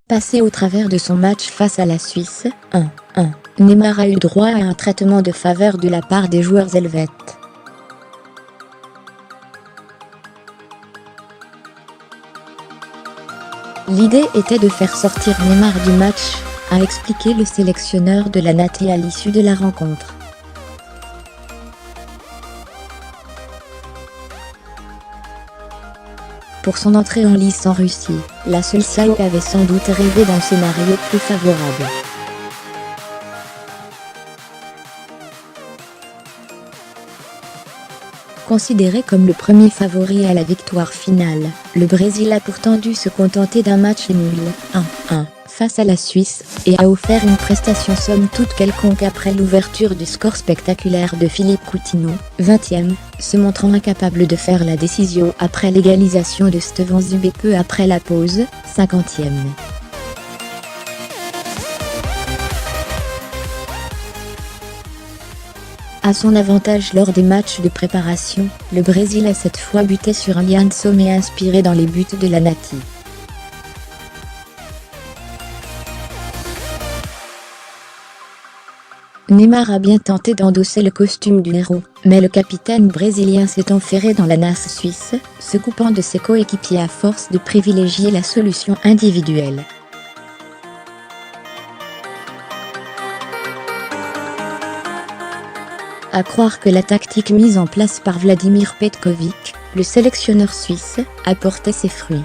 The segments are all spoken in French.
Passé au travers de son match face à la Suisse, 1-1, Neymar a eu droit à un traitement de faveur de la part des joueurs helvètes. L'idée était de faire sortir Neymar du match, a expliqué le sélectionneur de la Nati à l'issue de la rencontre. Pour son entrée en lice en Russie, la Solskjaer avait sans doute rêvé d'un scénario plus favorable. Considéré comme le premier favori à la victoire finale, le Brésil a pourtant dû se contenter d'un match nul, 1-1, face à la Suisse, et a offert une prestation somme toute quelconque après l'ouverture du score spectaculaire de Philippe Coutinho, 20e, se montrant incapable de faire la décision après l'égalisation de Stevan Zubé peu après la pause, 50e. À son avantage lors des matchs de préparation, le Brésil a cette fois buté sur un Yann Sommer inspiré dans les buts de la Nati. Neymar a bien tenté d'endosser le costume du héros, mais le capitaine brésilien s'est enferré dans la nasse suisse, se coupant de ses coéquipiers à force de privilégier la solution individuelle. À croire que la tactique mise en place par Vladimir Petković, le sélectionneur suisse, a porté ses fruits.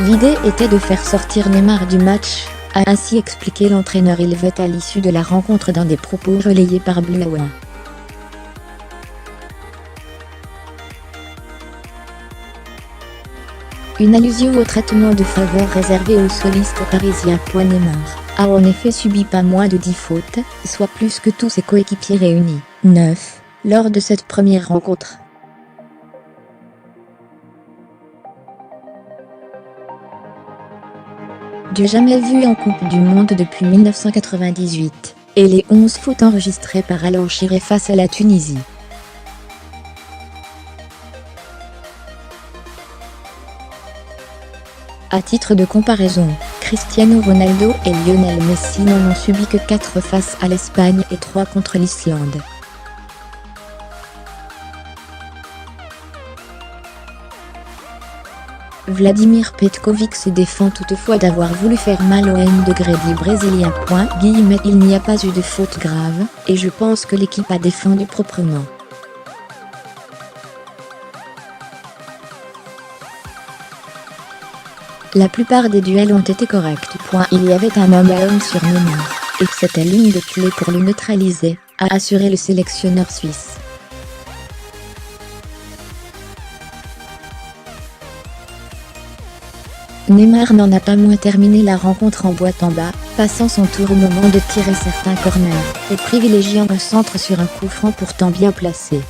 L'idée était de faire sortir Neymar du match, a ainsi expliqué l'entraîneur helvète à l'issue de la rencontre dans des propos relayés par Blauer. Une allusion au traitement de faveur réservé aux solistes parisiens. Neymar a en effet subi pas moins de 10 fautes, soit plus que tous ses coéquipiers réunis, 9, lors de cette première rencontre. Du jamais vu en Coupe du Monde depuis 1998, et les 11 fautes enregistrées par Alan Shearer face à la Tunisie. À titre de comparaison, Cristiano Ronaldo et Lionel Messi n'en ont subi que 4 face à l'Espagne et 3 contre l'Islande. Vladimir Petković se défend toutefois d'avoir voulu faire mal au n brésilien. Il n'y a pas eu de faute grave, et je pense que l'équipe a défendu proprement. La plupart des duels ont été corrects. Il y avait un homme à homme sur Neymar, et c'était l'une des clés pour le neutraliser, a assuré le sélectionneur suisse. Neymar n'en a pas moins terminé la rencontre en boîte en bas, passant son tour au moment de tirer certains corners, et privilégiant un centre sur un coup franc pourtant bien placé.